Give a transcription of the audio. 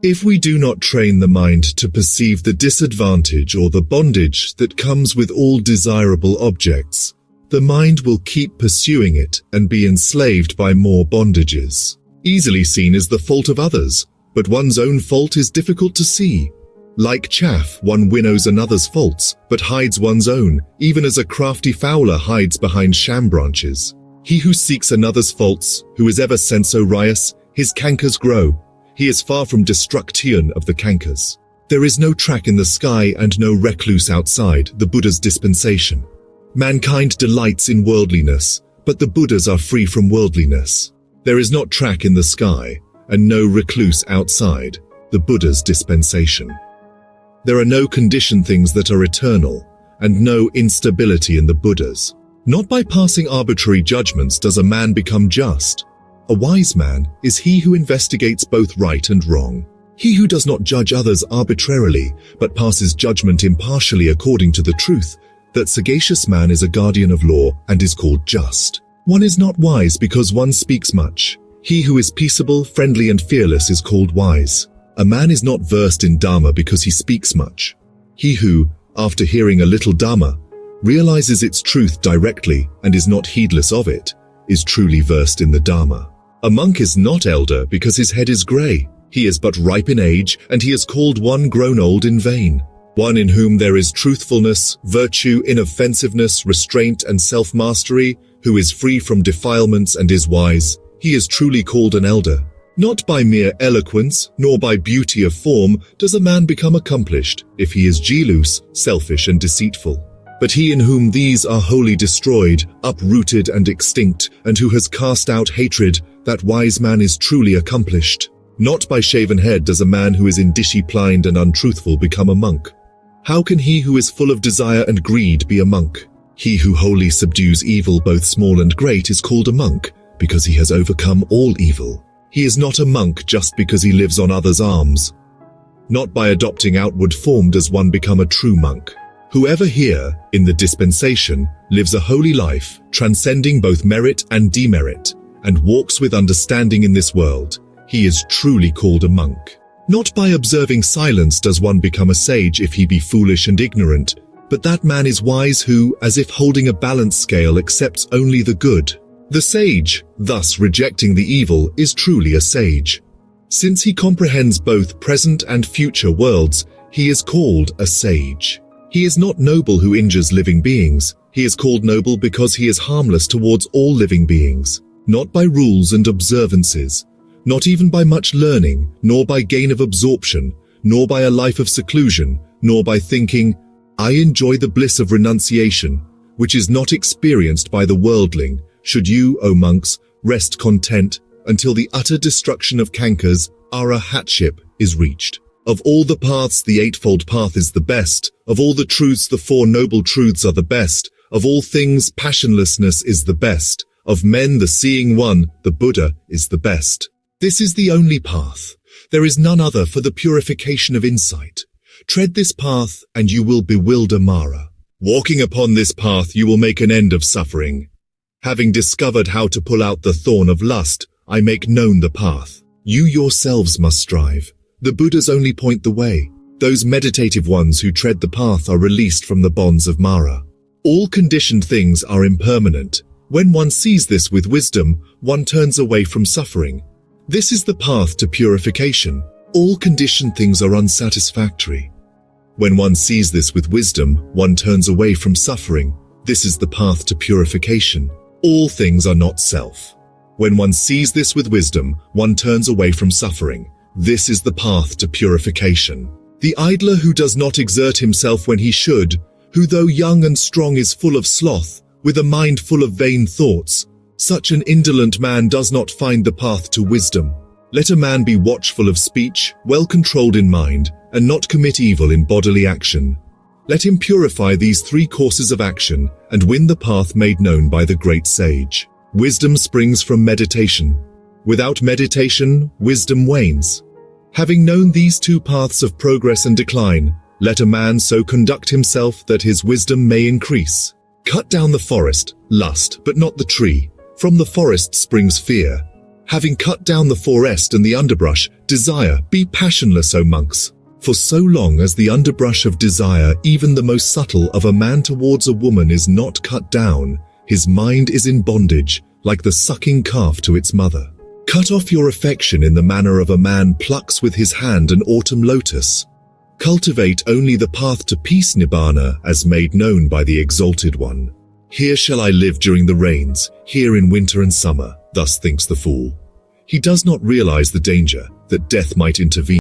If we do not train the mind to perceive the disadvantage or the bondage that comes with all desirable objects, the mind will keep pursuing it and be enslaved by more bondages. Easily seen is the fault of others, but one's own fault is difficult to see. Like chaff, one winnows another's faults, but hides one's own, even as a crafty fowler hides behind sham branches. He who seeks another's faults, who is ever censorious, his cankers grow. He is far from destruction of the cankers. There is no track in the sky and no recluse outside the Buddha's dispensation. Mankind delights in worldliness, but the Buddhas are free from worldliness. There is not track in the sky and no recluse outside the Buddha's dispensation. There are no conditioned things that are eternal and no instability in the Buddhas. Not by passing arbitrary judgments does a man become just. A wise man is he who investigates both right and wrong. He who does not judge others arbitrarily, but passes judgment impartially according to the truth. That sagacious man is a guardian of law and is called just. One is not wise because one speaks much. He who is peaceable, friendly, and fearless is called wise. A man is not versed in Dhamma because he speaks much. He who, after hearing a little Dhamma, realizes its truth directly and is not heedless of it, is truly versed in the Dhamma. A monk is not elder because his head is grey. He is but ripe in age, and he is called one grown old in vain. One in whom there is truthfulness, virtue, inoffensiveness, restraint, and self-mastery, who is free from defilements and is wise, he is truly called an elder. Not by mere eloquence, nor by beauty of form, does a man become accomplished, if he is jealous, selfish, and deceitful. But he in whom these are wholly destroyed, uprooted, and extinct, and who has cast out hatred, that wise man is truly accomplished. Not by shaven head does a man who is indisciplined and untruthful become a monk. How can he who is full of desire and greed be a monk? He who wholly subdues evil, both small and great, is called a monk, because he has overcome all evil. He is not a monk just because he lives on others' alms. Not by adopting outward form does one become a true monk. Whoever here, in the dispensation, lives a holy life, transcending both merit and demerit, and walks with understanding in this world, he is truly called a monk. Not by observing silence does one become a sage if he be foolish and ignorant, but that man is wise who, as if holding a balance scale, accepts only the good. The sage, thus rejecting the evil, is truly a sage. Since he comprehends both present and future worlds, he is called a sage. He is not noble who injures living beings. He is called noble because he is harmless towards all living beings, not by rules and observances, not even by much learning, nor by gain of absorption, nor by a life of seclusion, nor by thinking, I enjoy the bliss of renunciation, which is not experienced by the worldling. Should you, O monks, rest content until the utter destruction of cankers, arahatship, is reached. Of all the paths, the Eightfold Path is the best. Of all the truths, the Four Noble Truths are the best. Of all things, passionlessness is the best. Of men, the Seeing One, the Buddha, is the best. This is the only path. There is none other for the purification of insight. Tread this path, and you will bewilder Mara. Walking upon this path, you will make an end of suffering. Having discovered how to pull out the thorn of lust, I make known the path. You yourselves must strive. The Buddhas only point the way. Those meditative ones who tread the path are released from the bonds of Mara. All conditioned things are impermanent. When one sees this with wisdom, one turns away from suffering. This is the path to purification. All conditioned things are unsatisfactory. When one sees this with wisdom, one turns away from suffering. This is the path to purification. All things are not self. When one sees this with wisdom, one turns away from suffering. This is the path to purification. The idler who does not exert himself when he should, who though young and strong is full of sloth, with a mind full of vain thoughts, such an indolent man does not find the path to wisdom. Let a man be watchful of speech, well controlled in mind, and not commit evil in bodily action. Let him purify these three courses of action and win the path made known by the great sage. Wisdom springs from meditation. Without meditation, wisdom wanes. Having known these two paths of progress and decline, let a man so conduct himself that his wisdom may increase. Cut down the forest, lust, but not the tree. From the forest springs fear. Having cut down the forest and the underbrush, Desire, be passionless, O monks. For so long as the underbrush of desire, even the most subtle of a man towards a woman, is not cut down, his mind is in bondage, like the sucking calf to its mother. Cut off your affection in the manner of a man plucks with his hand an autumn lotus. Cultivate only the path to peace nibbana as made known by the Exalted One. Here shall I live during the rains, here in winter and summer, thus thinks the fool. He does not realize the danger, that death might intervene.